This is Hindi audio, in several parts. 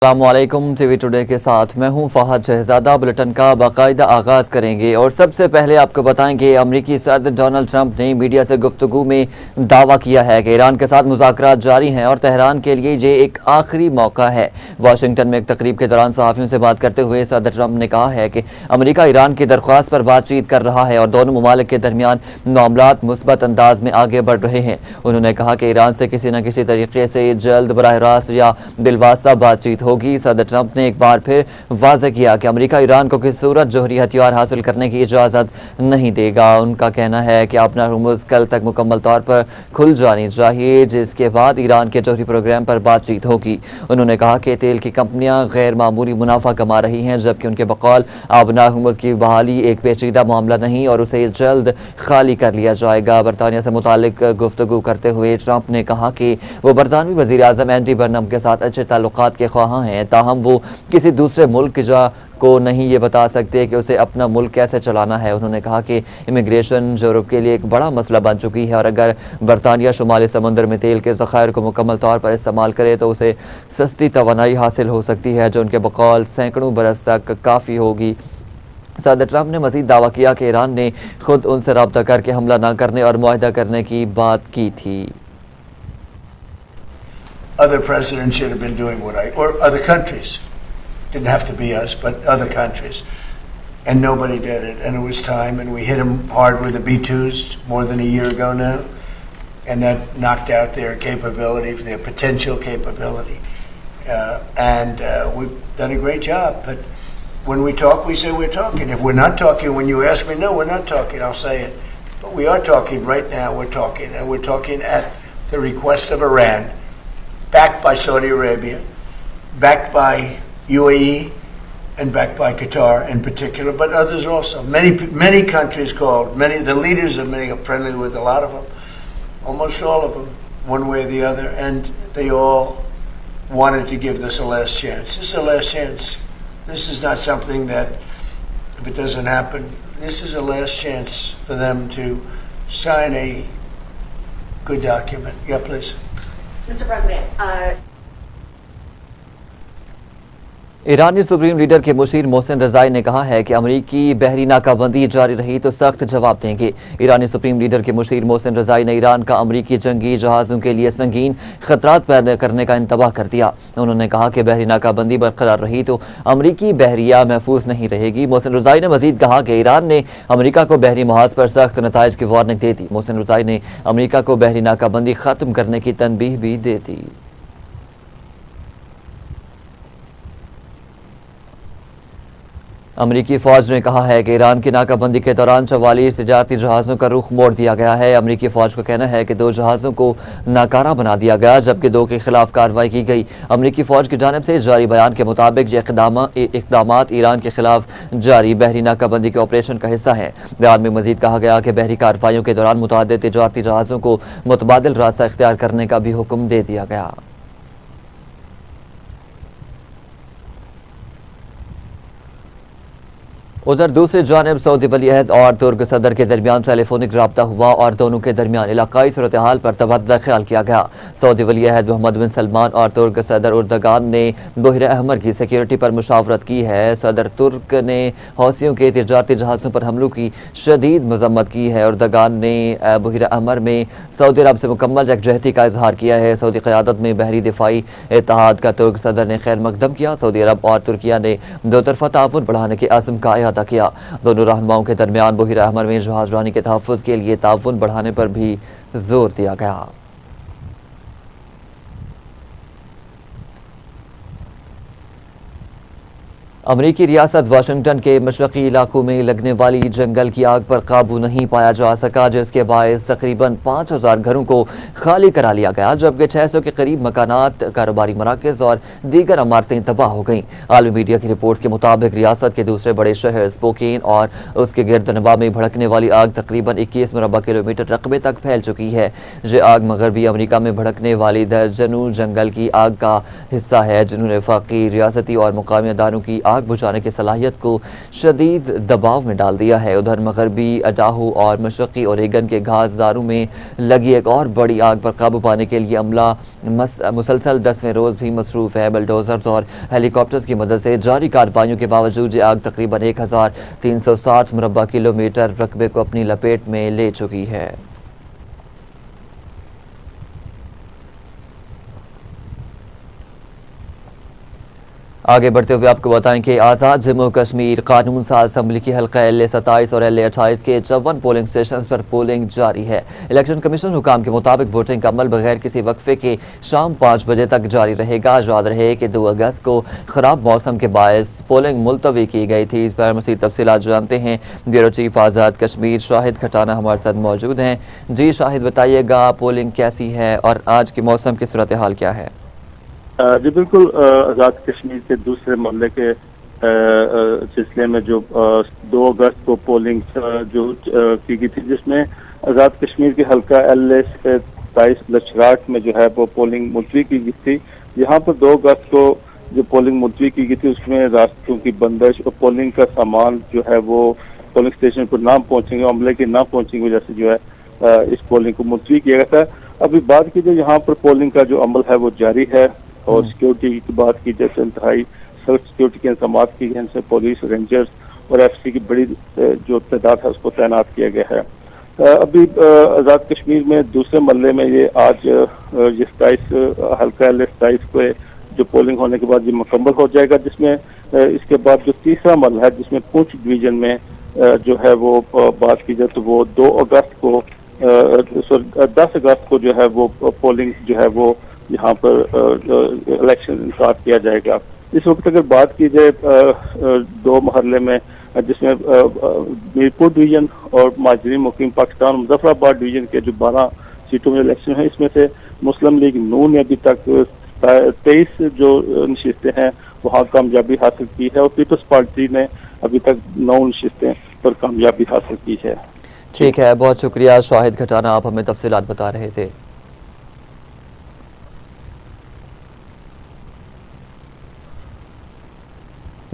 अस्सलामुअलैकुम टीवी टुडे के साथ मैं हूं फहद शहजादा। बुलेटिन का बाकायदा आगाज करेंगे और सबसे पहले आपको बताएंगे अमरीकी सदर डोनाल्ड ट्रंप ने मीडिया से गुफ्तगू में दावा किया है कि ईरान के साथ मुज़ाकरात जारी हैं और तेहरान के लिए ये एक आखिरी मौका है। वाशिंगटन में एक तकरीब के दौरान सहाफ़ियों से बात करते हुए सदर ट्रंप ने कहा है कि अमरीका ईरान की दरख्वास्त पर बातचीत कर रहा है और दोनों ममालिक के दरमियान मामलात मुस्बत अंदाज में आगे बढ़ रहे हैं। उन्होंने कहा कि ईरान से किसी न किसी तरीके से जल्द बराह रास्त या बिलवास्ता बातचीत होगी। सदर ट्रंप ने एक बार फिर वाज़ेह किया कि अमेरिका ईरान को किसी सूरत जौहरी हथियार हासिल करने की इजाज़त नहीं देगा। उनका कहना है कि अपना हुर्मुज़ कल तक मुकम्मल तौर पर खुल जानी चाहिए, जिसके बाद ईरान के जौहरी प्रोग्राम पर बातचीत होगी। उन्होंने कहा कि तेल की कंपनियां गैर मामूली मुनाफा कमा रही हैं, जबकि उनके बकौल अपना हुर्मुज़ की बहाली एक पेचीदा मामला नहीं और उसे जल्द खाली कर लिया जाएगा। बरतानिया से मुतालिक गुफ्तगू करते हुए ट्रंप ने कहा कि वो बरतानवी वज़ीर आज़म एंडी बर्नम के साथ अच्छे ताल्लुकात के ख्वाहां हैं, ताहम वो किसी दूसरे मुल्क को नहीं ये बता सकते कि उसे अपना मुल्क कैसे चलाना है। उन्होंने कहा कि इमिग्रेशन यूरोप के लिए एक बड़ा मसला बन चुकी है और अगर बरतानिया शुमाली समंदर में तेल के ज़खायर को मुकम्मल तौर पर इस्तेमाल करे तो उसे सस्ती तवानाई हासिल हो सकती है, जो उनके बकौल सैकड़ों बरस तक काफ़ी होगी। सदर ट्रंप ने मज़ीद दावा किया कि ईरान ने खुद उनसे रब्ता करके हमला न करने और मुआहिदा करने की बात की थी। Other presidents should have been doing or other countries. Didn't have to be us, but other countries. And nobody did it. And it was time, and we hit them hard with the B-2s more than a year ago now. And that knocked out their capability, their potential capability. We've done a great job. But when we talk, we say we're talking. If we're not talking, when you ask me, no, we're not talking, I'll say it. But we are talking right now, we're talking. And we're talking at the request of Iran, backed by Saudi Arabia, backed by UAE, and backed by Qatar in particular, but others also. Many countries called, the leaders of many, I'm friendly with a lot of them, almost all of them, one way or the other, and they all wanted to give this a last chance. This is a last chance. This is not something that, if it doesn't happen, this is a last chance for them to sign a good document. Yeah, please. Mr. President, Irani supreme leader के मुशीर मोहसिन रज़ाई ने कहा है कि अमरीकी बहरी नाकाबंदी जारी रही तो सख्त जवाब देंगे। ईरानी सुप्रीम लीडर के मुशीर मोहसिन रज़ाई ने ईरान का अमरीकी जंगी जहाज़ों के लिए संगीन खतरात पैदा करने का इंतबाह कर दिया। उन्होंने कहा कि बहरी नाकाबंदी बरकरार रही तो अमरीकी बहरिया महफूज नहीं रहेगी। मोहसिन रज़ाई ने मजीद कहा कि ईरान ने अमरीका को बहरी महाज पर सख्त नताइज की वार्निंग दे दी। मोहसिन रज़ाई ने अमरीका को बहरी नाकाबंदी ख़त्म करने की तनबीह भी दे दी। अमरीकी फ़ौज ने कहा है कि ईरान की नाकाबंदी के दौरान 44 तिजारती जहाज़ों का रुख मोड़ दिया गया है। अमरीकी फ़ौज का कहना है कि 2 जहाज़ों को नाकारा बना दिया गया, जबकि 2 के खिलाफ कार्रवाई की गई। अमरीकी फ़ौज की जानिब से जारी बयान के मुताबिक ये इक़दामात ईरान के खिलाफ जारी बहरी नाकाबंदी के ऑपरेशन का हिस्सा है। बयान में मजीद कहा गया कि बहरी कार्रवाइयों के दौरान मुतअद्दिद तिजारती जहाज़ों को मुतबादिल रास्ता इख्तियार करने का भी हुक्म दे दिया गया। उधर दूसरी जानिब सऊदी वलीअहद और तुर्क सदर के दरमियान टेलीफोनिक रब्ता हुआ और दोनों के दरमियान इलाकाई सूरत हाल पर तबादला ख्याल किया गया। सऊदी वलीअहद मोहम्मद बिन सलमान और तुर्क सदर उर्दगान ने बहिर अहमर की सिक्योरिटी पर मुशावरत की है। सदर तुर्क ने हौसियों के तिजारती जहाज़ों पर हमलों की शदीद मजम्मत की है। उर्दगान ने बहिर अहमर में सऊदी अरब से मुकम्मल यकजहती का इजहार किया है। सऊदी क़यादत में बहरी दिफाई इत्तेहाद का तुर्क सदर ने खैर मकदम किया। सऊदी अरब और तुर्किया ने दो तरफा ताउन बढ़ाने के अज़्म का अदा किया। दोनों रहनुमाओं के दरमियान बहिर अहमर में जहाज़रानी के तहफ़्फ़ुज़ के लिए ताउन बढ़ाने पर भी जोर दिया गया। अमरीकी रियासत वाशिंगटन के मशरक़ी इलाकों में लगने वाली जंगल की आग पर काबू नहीं पाया जा सका, जिसके बायस तकरीबन 5000 घरों को खाली करा लिया गया, जबकि 600 के करीब मकानात, कारोबारी मराकज़ और दीगर इमारतें तबाह हो गईं। आलमी मीडिया की रिपोर्ट के मुताबिक रियासत के दूसरे बड़े शहर स्पोकेन और उसके गिरदनवा में भड़कने वाली आग तकरीबन 21 मुरबा किलोमीटर रकबे तक फैल चुकी है। ये आग मगरबी अमरीका में भड़कने वाली दर्जनों जंगल की आग का हिस्सा है, जिन्होंने वफाकी, रियासती और मुकामी अदारों की आग बुझाने की सलाहियत को शदीद दबाव में डाल दिया है। उधर मगरबी अडाहो और मशरक़ी ओरेगन के घासदारों में लगी एक और बड़ी आग पर काबू पाने के लिए अमला मुसलसल 10वें रोज़ भी मसरूफ़ है। बुलडोज़र्स और हेलीकॉप्टर्स की मदद से जारी कार्रवाइयों के बावजूद ये आग तकरीबन 1360 मुरबा किलोमीटर रकबे को अपनी लपेट में ले चुकी है। आगे बढ़ते हुए आपको बताएं कि आज़ाद जम्मू कश्मीर कानून साज असम्बली की हल्का LA-27 और LA-28 के 54 पोलिंग स्टेशन पर पोलिंग जारी है। इलेक्शन कमीशन हुकाम के मुताबिक वोटिंग का अमल बगैर किसी वक्फे के शाम 5 बजे तक जारी रहेगा। याद रहे कि 2 अगस्त को खराब मौसम के बायस पोलिंग मुलतवी की गई थी। इस पर मज़ीद तफसीलात जानते हैं ब्यूरो चीफ आज़ाद कश्मीर शाहिद खटाना हमारे साथ मौजूद हैं। जी शाहिद, बताइएगा पोलिंग कैसी है और आज के मौसम की सूरत हाल क्या है? जी बिल्कुल, आज़ाद कश्मीर के दूसरे मरहले के सिलसिले में जो 2 अगस्त को पोलिंग जो की गई थी, जिसमें आज़ाद कश्मीर के हल्का LA-27 लश्कराट में जो है वो पोलिंग मुलतवी की गई थी। यहाँ पर 2 अगस्त को जो पोलिंग मुलतवी की गई थी उसमें रास्तों की बंदिश और पोलिंग का सामान जो है वो पोलिंग स्टेशन पर ना पहुँचेंगे, अमले के ना पहुँचने की वजह से जो है इस पोलिंग को मुलतवी किया गया था। अभी बात की जाए यहाँ पर पोलिंग का जो अमल है वो जारी है और सिक्योरिटी की बात की जाए तो इंतहाई सख्त सिक्योरिटी के इंतजाम की गए हैं। पुलिस, रेंजर्स और FC की बड़ी जो तादाद है उसको तैनात किया गया है। अभी आज़ाद कश्मीर में दूसरे मरहले में ये आज ये 27 हल्का LA-27 पे जो पोलिंग होने के बाद ये मुकम्मल हो जाएगा, जिसमें इसके बाद जो तीसरा मरहला है जिसमें पुंछ डिवीजन में जो है वो बात की जाए तो वो 2 अगस्त को 10 अगस्त को जो है वो पोलिंग जो है वो यहाँ पर इलेक्शन इंतज़ार किया जाएगा। इस वक्त अगर बात की जाए 2 मरहले में जिसमें मीरपुर डिवीजन और माजरी मुकीम पाकिस्तान मुजफ्फराबाद डिवीजन के जो 12 सीटों में इलेक्शन है, इसमें से मुस्लिम लीग नून ने अभी तक 23 जो नशिस्तें हैं वहाँ कामयाबी हासिल की है और पीपल्स पार्टी ने अभी तक 9 नशिस्तें पर कामयाबी हासिल की है। ठीक है, बहुत शुक्रिया शाहिद खटाना, आप हमें तफसीलात बता रहे थे।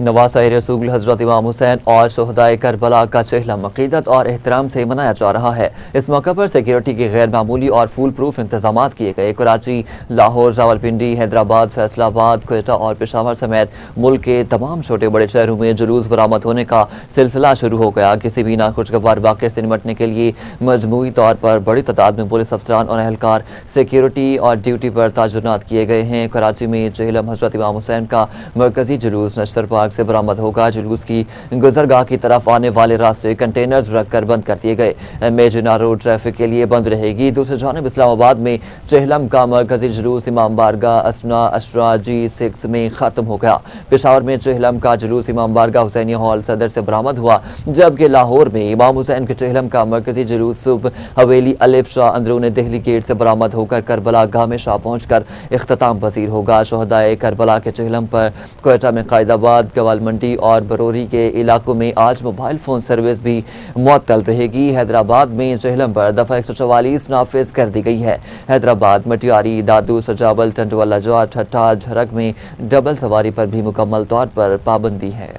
नवासा रसूल हज़रत इमाम हुसैन और शहदाए करबला का चहलम अक़ीदत और एहतराम से मनाया जा रहा है। इस मौके पर सिक्योरिटी के गैर मामूली और फूल प्रूफ इंतजाम किए गए। कराची, लाहौर, रावलपिंडी, हैदराबाद, फैसलाबाद, क्वेटा और पेशावर समेत मुल्क के तमाम छोटे बड़े शहरों में जुलूस बरामद होने का सिलसिला शुरू हो गया। किसी भी नाखुशगवार वाक़े से निपटने के लिए मजमूई तौर पर बड़ी तादाद में पुलिस अफसरान और अहलकार सिक्योरिटी और ड्यूटी पर तैनात किए गए हैं। कराची में चहलम हज़रत इमाम हुसैन का मरकजी जुलूस नश्तर पार्क से बरामद होगा। जुलूस की गुजरगाह की तरफ आने वाले रास्ते कंटेनर्स रखकर बंद कर दिए गए। मेजना रोड ट्रैफिक के लिए बंद रहेगी। दूसरी जानिब इस्लामाबाद में चहलम का मरकजी जुलूस इमाम बारगाह असना अशरा G6 में ख़त्म हो गया। पेशावर में चहलम का जुलूस इमाम बारगाह हुसैनिया हॉल सदर से बरामद हुआ, जबकि लाहौर में इमाम हुसैन के चहलम का मरकजी जुलूस सुबह हवेली अलिफ शाह अंदरून दिल्ली गेट से बरामद होकर करबला गाह में शाह पहुँच कर इख्तिताम पसीर होगा। शहदाए करबला के चहलम पर क्वेटा में कायदाबाद, मंडी और बरोरी के इलाकों में आज मोबाइल फ़ोन सर्विस भी मुअत्तल रहेगी। हैदराबाद में चहलम पर दफ़ा 144 नाफिज कर दी गई है। हैदराबाद, मटियारी, दादू, सजावल, टंडवाला, जवा, ठट्टा, झरक में डबल सवारी पर भी मुकम्मल तौर पर पाबंदी है।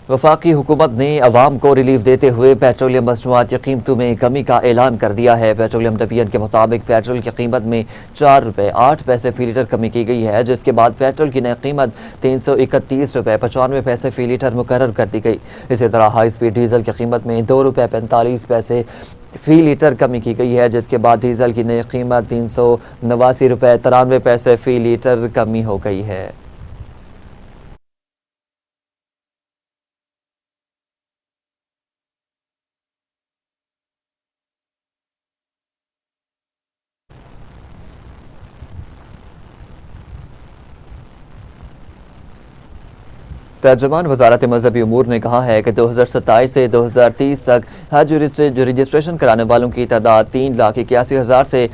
वफाकी हुकूमत ने अवाम को रिलीफ देते हुए पेट्रोलियम मसनूआत की कीमतों में कमी का ऐलान कर दिया है। पेट्रोलियम डिवीजन के मुताबिक पेट्रोल की कीमत में 4 रुपये 8 पैसे फी लीटर कमी की गई है, जिसके बाद पेट्रोल की नई कीमत 331 रुपये 95 पैसे फी लीटर मुकर्रर कर दी गई। इसी तरह हाई स्पीड डीजल की कीमत में 2 रुपये 45 पैसे फी लीटर कमी की गई है, जिसके बाद डीजल की नई कीमत 389 रुपये 93 पैसे फी लीटर कमी हो गई है। तर्जुमान वजारत मजहबी उमूर ने कहा है कि 2027 से 2030 तक हज रजिस्ट्रेशन कराने वालों की तादाद 3,81,000 से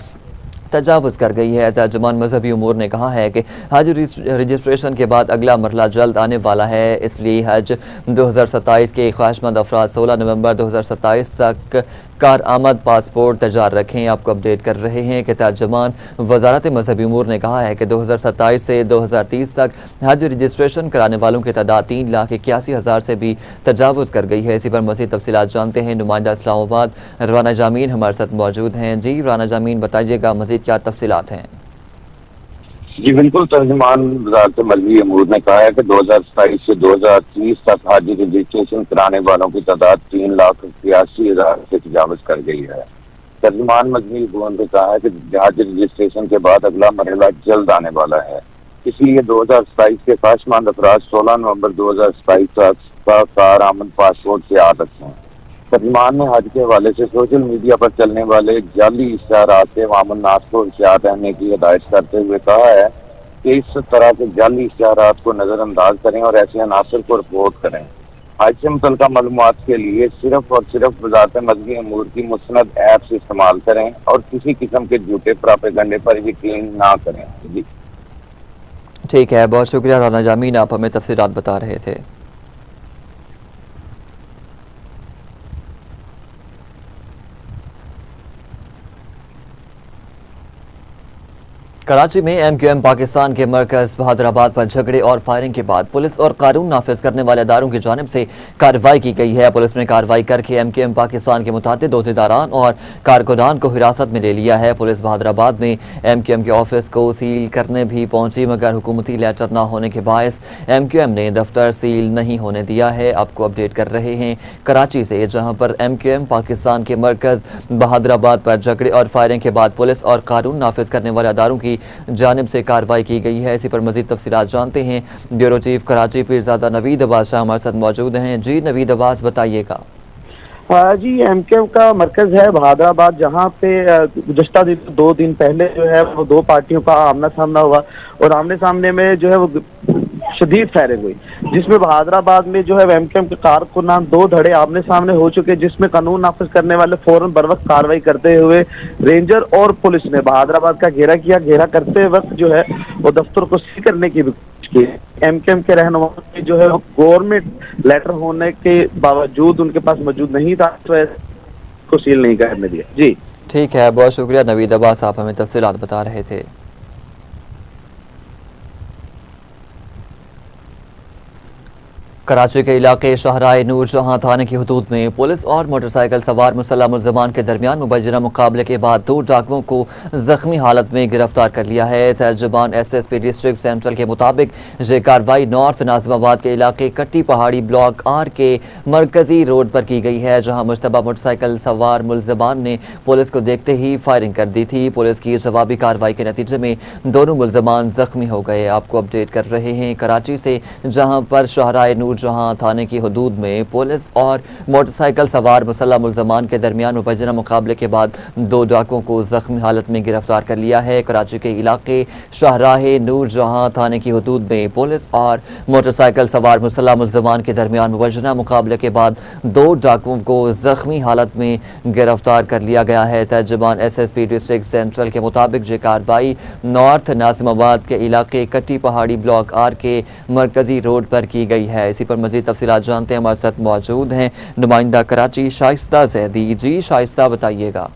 तजावुज़ कर गई है। तर्जुमान मजहबी उमूर ने कहा है कि हज रजिस्ट्रेशन के बाद अगला मरहला जल्द आने वाला है, इसलिए हज 2027 के ख्वाहिशमंद अफराद 16 नवंबर 2027 तक कारआमद पासपोर्ट तैयार रखें। आपको अपडेट कर रहे हैं कि तर्जुमान वजारत मजहबी उमूर ने कहा है कि 2027 से 2030 तक हज रजिस्ट्रेशन कराने वालों की तादाद 3,81,000 से भी तजावुज़ कर गई है। इसी पर मज़ीद तफसीलात जानते हैं। नुमाइंदा इस्लामाबाद राना जामीन हमारे साथ मौजूद हैं। जी राना जामीन, बताइएगा मज़ीद क्या तफसीलात हैं। जी बिल्कुल, तर्जुमान वज़ारत मजहबी अमूर ने कहा है कि 2027 से 2030 तक हज रजिस्ट्रेशन कराने वालों की तादाद 3,81,000 से तजावज़ कर गई है। तर्जुमान मजहबी अमूर ने कहा है कि हज रजिस्ट्रेशन के बाद अगला मरहला जल्द आने वाला है, इसलिए 2027 के ख्वाहिशमंद अफराद 16 नवंबर 2027 तक कारआमद पासपोर्ट से आ सकते हैं। तर्जुमान ने हज के हवाले से सोशल मीडिया पर चलने वाले जाली इश्तिहारात से अवाम-उन्नास को एहतियात रहने की हिदायत करते हुए कहा है कि इस तरह के जाली इश्तिहारात को नजरअंदाज करें और ऐसे अनासर को रिपोर्ट करें। हज से मुतल्लिका मालूमात के लिए सिर्फ और सिर्फ वज़ारत मजहबी अमूर की मुस्नद ऐप्स इस्तेमाल करें और किसी किस्म के झूठे प्रोपेगेंडे पर यकीन ना करें। जी ठीक है, बहुत शुक्रिया राना जामीन, आप हमें तफसीलात बता रहे थे। कराची में MQM पाकिस्तान के मरकज बहादुराबाद पर झगड़े और फायरिंग के बाद पुलिस और कानून नाफिज करने वाले अदारों की जानिब से कार्रवाई की गई है। पुलिस ने कार्रवाई करके MQM पाकिस्तान के मुतादिद अहदेदारान और कारकुनान को हिरासत में ले लिया है। पुलिस बहादुराबाद में MQM के ऑफिस को सील करने भी पहुंची, मगर हुकूमती लेटर न होने के बायस MQM ने दफ्तर सील नहीं होने दिया है। आपको अपडेट कर रहे हैं कराची से, जहाँ पर MQM पाकिस्तान के मरकज बहादुराबाद पर झगड़े और फायरिंग के बाद पुलिस और कानून नाफिज करने वाले अदारों की जानिब से कार्रवाई की गई है। इसी पर मजीद तफसीलात जानते हैं। ब्यूरो चीफ कराची पीरजादा नवीद अब्बास शाह हमारे साथ मौजूद हैं। जी नवीद अब्बास, बताइएगा। जी MQM का मरकज है बहादुराबाद, जहाँ पे गुज़श्ता 2 दिन पहले जो है वो 2 पार्टियों का आमना सामना हुआ और आमने सामने में जो है वो शदीद फायरिंग हुई, जिसमें बहादुराबाद में जो है MQM के कारकुनान 2 धड़े आमने सामने हो चुके, जिसमें कानून नाफिज करने वाले फौरन बर वक्त कार्रवाई करते हुए रेंजर और पुलिस ने बहादुराबाद का घेरा किया। घेरा करते वक्त जो है वो दफ्तर को सील करने की भी कोशिश की। MQM के रहनुमाओं ने जो है गवर्नमेंट लेटर होने के बावजूद उनके पास मौजूद नहीं था, तो इसको सील नहीं करने दिया। जी ठीक है, बहुत शुक्रिया नवीद अब्बास, आप हमें तफसीलात बता रहे थे। कराची के इलाके शाहराह नूर जहां थाने की हदूद में पुलिस और मोटरसाइकिल सवार मुसल्लह मुल्ज़िमान के दरमियान मुबैना मुकाबले के बाद 2 डाकुओं को जख्मी हालत में गिरफ्तार कर लिया है। तर्जुमान SSP डिस्ट्रिक्ट सेंट्रल के मुताबिक ये कार्रवाई नॉर्थ नाजिमाबाद के इलाके कट्टी पहाड़ी ब्लॉक R के मरकजी रोड पर की गई है, जहाँ मुश्तबा मोटरसाइकिल सवार मुल्ज़िमान ने पुलिस को देखते ही फायरिंग कर दी थी। पुलिस की जवाबी कार्रवाई के नतीजे में दोनों मुल्ज़िमान जख्मी हो गए। आपको अपडेट कर रहे हैं कराची से, जहाँ पर शाहराह नूर जहां थाने की हदूद में पुलिस और मोटरसाइकिल सवार मुसल्लह मुल्ज़िमान के दरमियान मुबैना मुकाबले के बाद 2 डाकुओं को जख्मी हालत में गिरफ्तार कर लिया है। कराची के इलाके शाहराह नूर जहां थाने की हदूद में पुलिस और मोटरसाइकिल सवार मुसल्लह मुल्ज़िमान के दरमियान मुबैना मुकाबले के बाद 2 डाकुओं को जख्मी हालत में गिरफ्तार कर लिया गया है। तर्जुमान SSP डिस्ट्रिक्ट सेंट्रल के मुताबिक ये कार्रवाई नॉर्थ नाजिमाबाद के इलाके कट्टी पहाड़ी ब्लॉक R के मरकजी रोड पर की गई है। इसी पर मजीद तफसीलात जानते हैं। हमारे साथ मौजूद हैं नुमाइंदा कराची शाइस्ता जैदी। जी शाइस्ता, बताइएगा।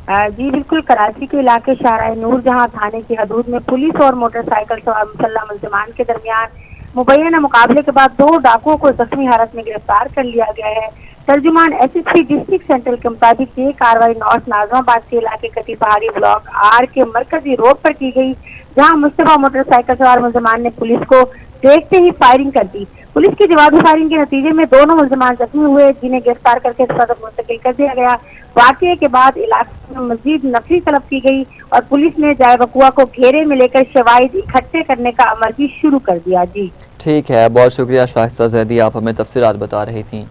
जी बिल्कुल, कराची के इलाके शाहराह नूर जहां थाने की हदूद में पुलिस और मोटरसाइकिल सवार मुसल्लह मुल्ज़िमान के दरमियान मुबैना मुकाबले के बाद 2 डाकुओं को जख्मी हालत में गिरफ्तार कर लिया गया है। तर्जुमान SSP डिस्ट्रिक्ट सेंट्रल के मुताबिक ये कार्रवाई नॉर्थ नाजिमाबाद के इलाके कटी पहाड़ी ब्लॉक R के मरकजी रोड पर की गई, जहां मुश्तबा मोटरसाइकिल सवार मुल्ज़िमान ने पुलिस को देखते ही फायरिंग कर दी। पुलिस की जवाबी फायरिंग के नतीजे में दोनों मुल्ज़िमान जख्मी हुए, जिन्हें गिरफ्तार करके हिफाजत मुंतकिल कर दिया गया। वाक़ये के बाद इलाके में मजीद नफरी तलब की गई और पुलिस ने जाए वकुआ को घेरे में लेकर शवाहिद इकट्ठे करने का अमल भी शुरू कर दिया। जी ठीक है, बहुत शुक्रिया शाइस्ता जैदी, आप हमें तफसीलात बता रही थी।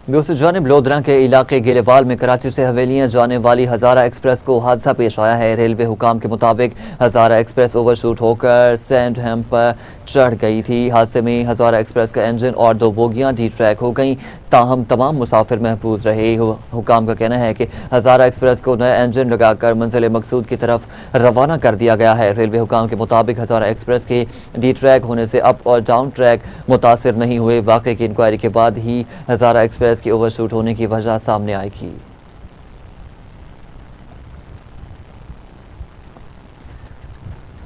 दूसरी जानिब लोधरा के इलाके गेलेवाल में कराची से हवेलियां जाने वाली हज़ारा एक्सप्रेस को हादसा पेश आया है। रेलवे हुकाम के मुताबिक हज़ारा एक्सप्रेस ओवरशूट होकर सैंड हैम पर चढ़ गई थी। हादसे में हज़ारा एक्सप्रेस का इंजन और 2 बोगियां डी ट्रैक हो गईं, ताहम तमाम मुसाफिर महफूज रहे। हुकाम का कहना है कि हज़ारा एक्सप्रेस को नया इंजन लगाकर मंजिल मकसूद की तरफ रवाना कर दिया गया है। रेलवे हुकाम के मुताबिक हज़ारा एक्सप्रेस के डी ट्रैक होने से अप और डाउन ट्रैक मुतासिर नहीं हुए। वाक़े की इंक्वायरी के बाद ही हज़ारा एक्सप्रेस की ओवरशूट होने की वजह सामने आएगी।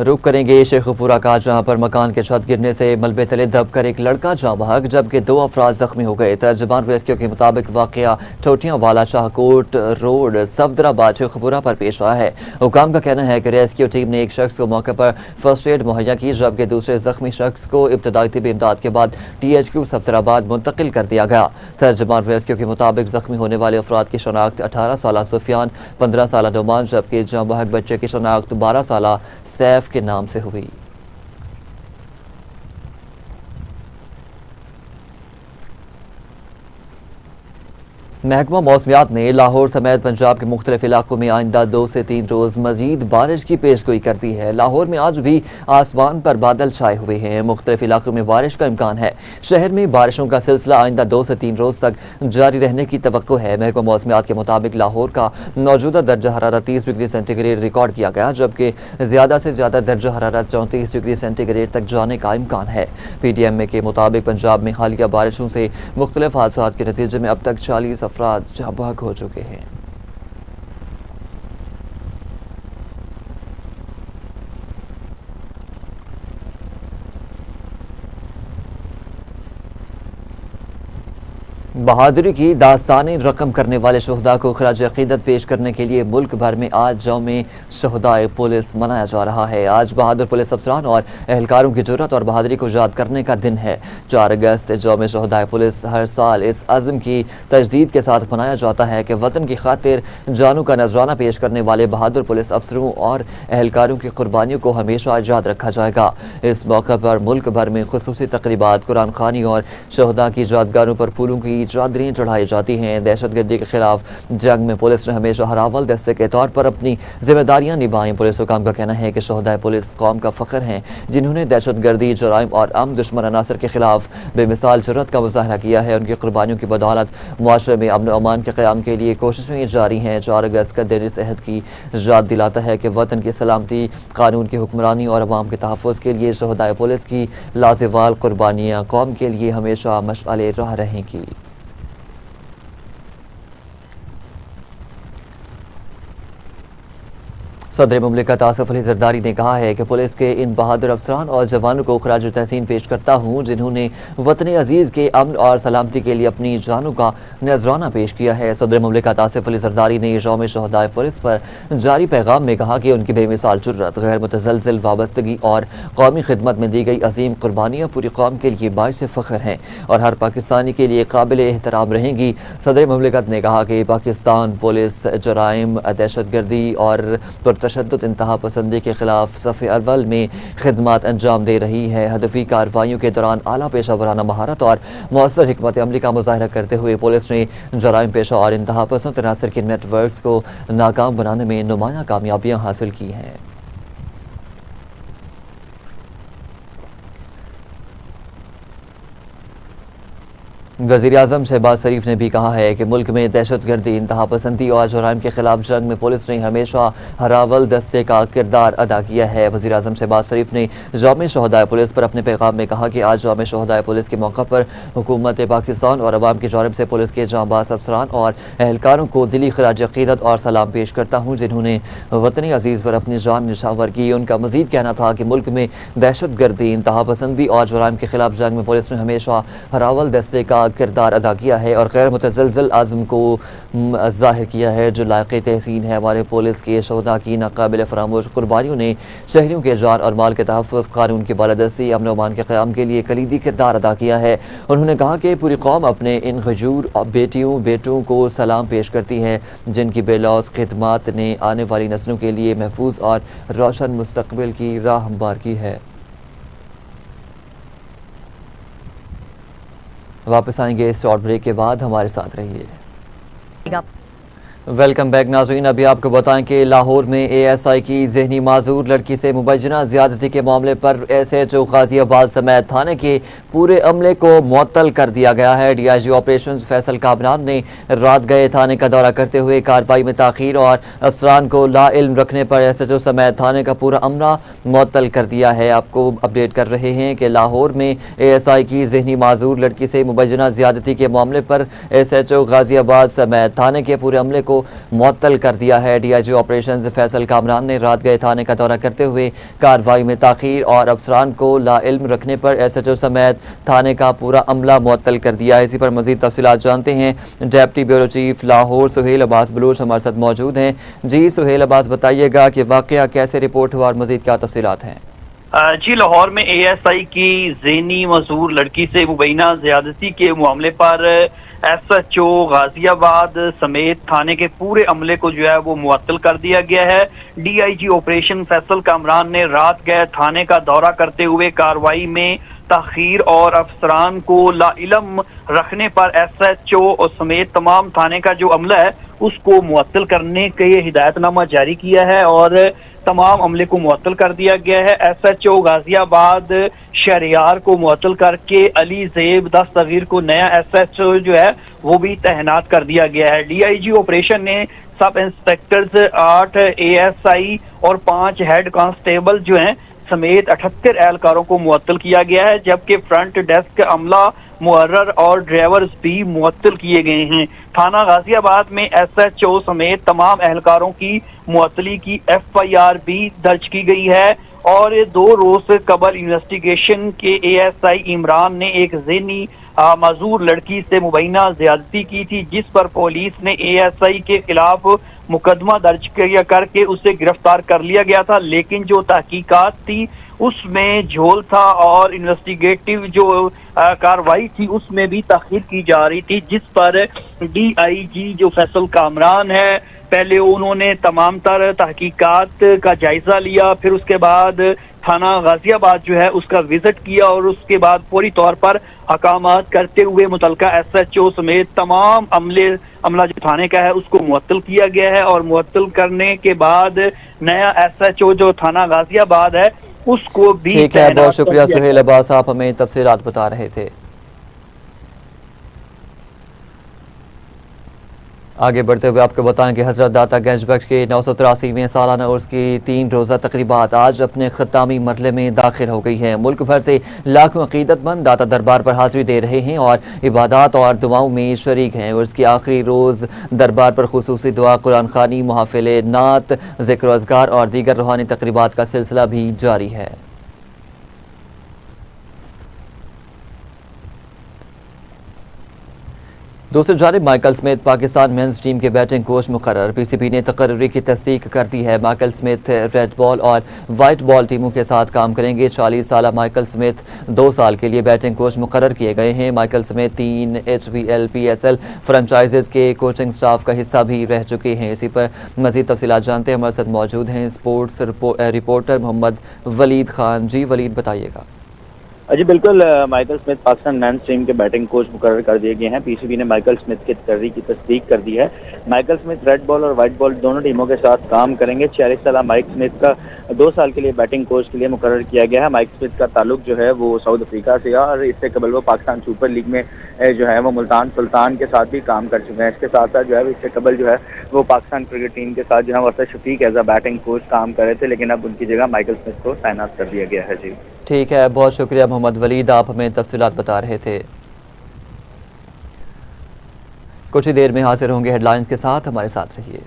रुक करेंगे शेखुपुरा का, जहां पर मकान के छत गिरने से मलबे तले दबकर एक लड़का जाँ बहक जबकि 2 अफराद जख्मी हो गए। तर्जुमान रेस्क्यू के मुताबिक वाकया टोटियां वाला शाहकोट रोड सफदराबाद शेखुपुरा पर पेश आया है। हुकाम का कहना है कि रेस्क्यू टीम ने एक शख्स को मौके पर फर्स्ट एड मुहैया की, जबकि दूसरे जख्मी शख्स को इब्तदाई तिब्बी इमदाद के बाद THQ सफदराबाद मुंतकिल कर दिया गया। तर्जुमान रेस्क्यू के मुताबिक जख्मी होने वाले अफराद की शनाख्त 18 साल सुफियान, 15 साल नुमान, जबकि जाँ बहक बच्चे की शनाख्त 12 साल सैफ के नाम से हुई। महकमा मौसमियात ने लाहौर समेत पंजाब के मुख्तलिफ इलाकों में आइंदा 2 से 3 रोज़ मजीद बारिश की पेशगोई कर दी है। लाहौर में आज भी आसमान पर बादल छाए हुए हैं, मुख्तलिफ इलाकों में बारिश का इम्कान है। शहर में बारिशों का सिलसिला आइंदा 2 से 3 रोज़ तक जारी रहने की तवक्को है। महकमा मौसमियात के मुताबिक लाहौर का मौजूदा दर्जा हरारत 30 डिग्री सेंटीग्रेड रिकॉर्ड किया गया, जबकि ज़्यादा से ज़्यादा दर्जा हरारत 34 डिग्री सेंटीग्रेड तक जाने का इम्कान है। PTM के मुताबिक पंजाब में हालिया बारिशों से मुख्तलिफ हादसात के नतीजे में अब तक 40 अफराद जाँ बहक हो चुके हैं। बहादुरी की दास्तानी रकम करने वाले शहदा को खराज अकीदत पेश करने के लिए मुल्क भर में आज यौम शहदाए पुलिस मनाया जा रहा है। आज बहादुर पुलिस अफसरान और एहलकारों की जुर्रत और बहादुरी को याद करने का दिन है। 4 अगस्त यौम शहदाए पुलिस हर साल इस अज़्म की तजदीद के साथ मनाया जाता है कि वतन की खातिर जानों का नजराना पेश करने वाले बहादुर पुलिस अफसरों और एहलकारों की कुर्बानियों को हमेशा याद रखा जाएगा। इस मौके पर मुल्क भर में खुसूसी तकरीबात, कुरान खानी और शहदा की यादगारों पर फूलों की चादरें चढ़ाई जाती हैं। दहशतगर्दी के खिलाफ जंग में पुलिस ने हमेशा हरावल दस्ते के तौर पर अपनी जिम्मेदारियां निभाई। पुलिस हुकाम का कहना है कि शहदाए पुलिस कौम का फ़ख्र हैं, जिन्होंने दहशतगर्दी, जराइम और आम दुश्मन अनासर के खिलाफ बेमिसाल जुर्रत का मुजाहरा किया है। उनकी कुर्बानियों की बदौलत मुआशरे में अमन अमान के क़याम के लिए कोशिशें जारी हैं। 4 अगस्त का दिन इस अहद की याद दिलाता है कि वतन की सलामती, कानून की हुक्मरानी और अवाम के तहफ़्फ़ुज़ के लिए शहदाए पुलिस की लाज़िवाल कुर्बानियाँ कौम के लिए हमेशा मशअले राह रहेंगी। सदर मुमलिकत आसिफ अली जरदारी ने कहा है कि पुलिस के इन बहादुर अफसरान और जवानों को खराज तहसीन पेश करता हूँ, जिन्होंने वतन अजीज़ के अमन और सलामती के लिए अपनी जानों का नजराना पेश किया है। सदर मुमलिकत आसिफ अली जरदारी ने यौम शहदाए पुलिस पर जारी पैगाम में कहा कि उनकी बेमिसाल जुर्रत, गैर मुतज़लज़ल वाबस्तगी और कौमी खिदमत में दी गई अजीम कुर्बानियाँ पूरी कौम के लिए बाइस फ़ख्र हैं और हर पाकिस्तानी के लिए काबिल एहतराम रहेंगी। सदर मुमलिकत ने कहा कि पाकिस्तान पुलिस जराइम, दहशतगर्दी और तशद्दुद इंतहा पसंदी के खिलाफ सफ़े अव्वल में खिदमत अंजाम दे रही है। हदफी कार्रवाइयों के दौरान आला पेशा वराना महारत और मौसर हिकमत अमली का मुजाहरा करते हुए पुलिस ने जराइम पेशा और इंतहा पसंद अनासर के नेटवर्क्स को नाकाम बनाने में नुमायां कामयाबियाँ हासिल की हैं। वज़ीर आज़म शहबाज शरीफ ने भी कहा है कि मुल्क में दहशतगर्दी, इंतहा पसंदी और जुराइम के खिलाफ जंग में पुलिस ने हमेशा हरावल दस्ते का किरदार अदा किया है। वज़ीर आज़म शहबाज शरीफ ने यौम शहदाए पुलिस पर अपने पैगाम में कहा कि आज यौम शहदाए पुलिस के मौका पर हुकूमत पाकिस्तान और अवाम की जानिब से पुलिस के जांबाज अफसरान और एहलकारों को दिली खराज अकीदत और सलाम पेश करता हूँ, जिन्होंने वतन अजीज़ पर अपनी जान निछावर की। उनका मज़ीद कहना था कि मुल्क में दहशतगर्दी, इंतहा पसंदी और जुराइम के खिलाफ जंग में पुलिस ने हमेशा हरावल दस्ते का किरदार अदा किया है और गैर मुतज़लज़ल आज़म को ज़ाहिर किया है, जो लायक़ तहसीन है। हमारे पुलिस के शहदा की नाकाबिल फरामोश कुर्बानियों ने शहरियों के जान और माल के तहफ़्फ़ुज़, कानून की बालादस्ती, अमन अमान के क़याम के लिए कलीदी किरदार अदा किया है। उन्होंने कहा कि पूरी कौम अपने इन गजूर बेटियों बेटों को सलाम पेश करती है, जिनकी बेलौस खिदमात ने आने वाली नस्लों के लिए महफूज और रोशन मुस्तक़बिल की राह हमवार की है। वापस आएंगे इस शॉर्ट ब्रेक के बाद, हमारे साथ रहिए। वेलकम बैक नाज़रीन। अभी आपको बताएं कि लाहौर में एएसआई की जहनी माजूर लड़की से मुबैना ज़्यादती के मामले पर SHO गाजियाबाद समेत थाने के पूरे अमले को मुअत्तल कर दिया गया है। DIG ऑपरेशन फैसल कामरान ने रात गए थाने का दौरा करते हुए कार्रवाई में ताख़ीर और अफसरान को लाइल्म रखने पर SHO समेत थाने का पूरा अमला मुअत्तल कर दिया है। आपको अपडेट कर रहे हैं कि लाहौर में ASI की जहनी माजूर लड़की से मुबैना ज़्यादती के मामले पर SHO गाजियाबाद समेत थाने के पूरे अमले को मुअत्तल कर दिया है। DIG ऑपरेशंस फैसल कामरान ने रात गए थाने का दौरा करते हुए कार्रवाई में ताख़ीर और अफसरान को लाइल्म रखने पर SHO समेत थाने का पूरा अमला मुअत्तल कर दिया है। इसी पर मज़ीद तफसीलात जानते हैं। Deputy bureau chief Lahore Suhail Abbas Baloch हमारे साथ मौजूद हैं। जी सुहेल अब्बास, बताइएगा कि वाक़या कैसे रिपोर्ट हुआ और मज़ीद क्या तफसीलात हैं? जी, लाहौर में ASI की ज़ेनी मजूर लड़की से मुबैना ज़्यादती के मामले पर SHO गाजियाबाद समेत थाने के पूरे अमले को जो है वो मुअत्तल कर दिया गया है। DIG ऑपरेशन फैसल कामरान ने रात गए थाने का दौरा करते हुए कार्रवाई में ताख़ीर और अफसरान को लाइल्म रखने पर SHO और समेत तमाम थाने का जो अमला है उसको मुअत्तल करने के हिदायतनामा जारी किया है और तमाम अमले को मुअत्तल कर दिया गया है। SHO गाजियाबाद शहरियार को मुअत्तल करके अली ज़ेब दस्तगीर को नया SHO जो है वो भी तैनात कर दिया गया है। DIG ऑपरेशन ने सब इंस्पेक्टर्स 8 ASI और 5 हेड कांस्टेबल जो हैं समेत 78 एहलकारों को मुअत्तल किया गया है, जबकि फ्रंट डेस्क अमला, मुहर्रर और ड्राइवर्स भी मुअत्तल किए गए हैं। थाना गाजियाबाद में SHO समेत तमाम एहलकारों की मुअत्तली की FIR भी दर्ज की गई है और 2 रोज कबल इन्वेस्टिगेशन के ASI इमरान ने एक ज़ेनी माजूर लड़की से मुबैना ज़्यादती की थी, जिस पर पुलिस ने ASI के खिलाफ मुकदमा दर्ज करके उसे गिरफ्तार कर लिया गया था, लेकिन जो तहकीकात थी उसमें झोल था और इन्वेस्टिगेटिव जो कार्रवाई थी उसमें भी ताख़ीर की जा रही थी, जिस पर DIG जो फैसल कामरान है पहले उन्होंने तमाम तर तहकीकात का जायजा लिया, फिर उसके बाद थाना गाजियाबाद जो है उसका विजिट किया और उसके बाद पूरी तौर पर हकामात करते हुए मुतलका SHO समेत तमाम अमला जो थाने का है उसको मुअत्तल किया गया है और मुअत्तल करने के बाद नया SHO जो थाना गाजियाबाद है उसको भी ठीक है। बहुत शुक्रिया सुहेल अब्बास, आप हमें तफसीलात बता रहे थे। आगे बढ़ते हुए आपको बताएं कि हजरत दाता गंज बख्श के 983वें सालाना उर्स की 3 रोज़ा तकरीबात आज अपने ख़त्तामी मरहले में दाखिल हो गई हैं। मुल्क भर से लाखों अक़ीदतमंद दाता दरबार पर हाज़िरी दे रहे हैं और इबादत और दुआओं में शरीक हैं। उर्स की आखिरी रोज़ दरबार पर खुसूसी दुआ, कुरान ख़ानी, महफ़िल नात, ज़िक्र अज़कार और दीगर रूहानी तकरीबात का सिलसिला भी जारी है। दूसरी जानिब Michael Smith Pakistan men's team के बैटिंग कोच मुकर्रर। PCB ने तकर्री की तस्दीक कर दी है। माइकल स्मिथ रेड बॉल और वाइट बॉल टीमों के साथ काम करेंगे। 40 साल माइकल स्मिथ 2 साल के लिए बैटिंग कोच मुकर्रर किए गए हैं। Michael Smith 3 HBL PSL franchises के कोचिंग स्टाफ का हिस्सा भी रह चुके हैं। इसी पर मज़ीद तफसीलात जानते हैं, हमारे साथ मौजूद हैं स्पोर्ट्स रिपोर्टर मोहम्मद वलीद खान। जी वलीद, बताइएगा। जी बिल्कुल, Michael Smith Pakistan men's team के बैटिंग कोच मुकर्रर कर दिए गए हैं। PCB ने माइकल स्मिथ की तकर्री की तस्दीक कर दी है। माइकल स्मिथ रेड बॉल और वाइट बॉल दोनों टीमों के साथ काम करेंगे। 40 साल माइक स्मिथ का 2 साल के लिए बैटिंग कोच के लिए मुकर्रर किया गया है। माइक स्मिथ का ताल्लुक जो है वो साउथ अफ्रीका से है और इससे कबल वो पाकिस्तान सुपर लीग में जो है वो मुल्तान सुल्तान के साथ भी काम कर चुके हैं। इसके साथ साथ जो है इससे कबल जो है वो पाकिस्तान क्रिकेट टीम के साथ जो है Warsa Shafiq as a batting coach काम कर रहे थे, लेकिन अब उनकी जगह माइकल स्मिथ को तैनात कर दिया गया है। जी ठीक है, बहुत शुक्रिया मोहम्मद वलीद, आप हमें तफसीलात बता रहे थे। कुछ ही देर में हाजिर होंगे हेडलाइंस के साथ, हमारे साथ रहिए।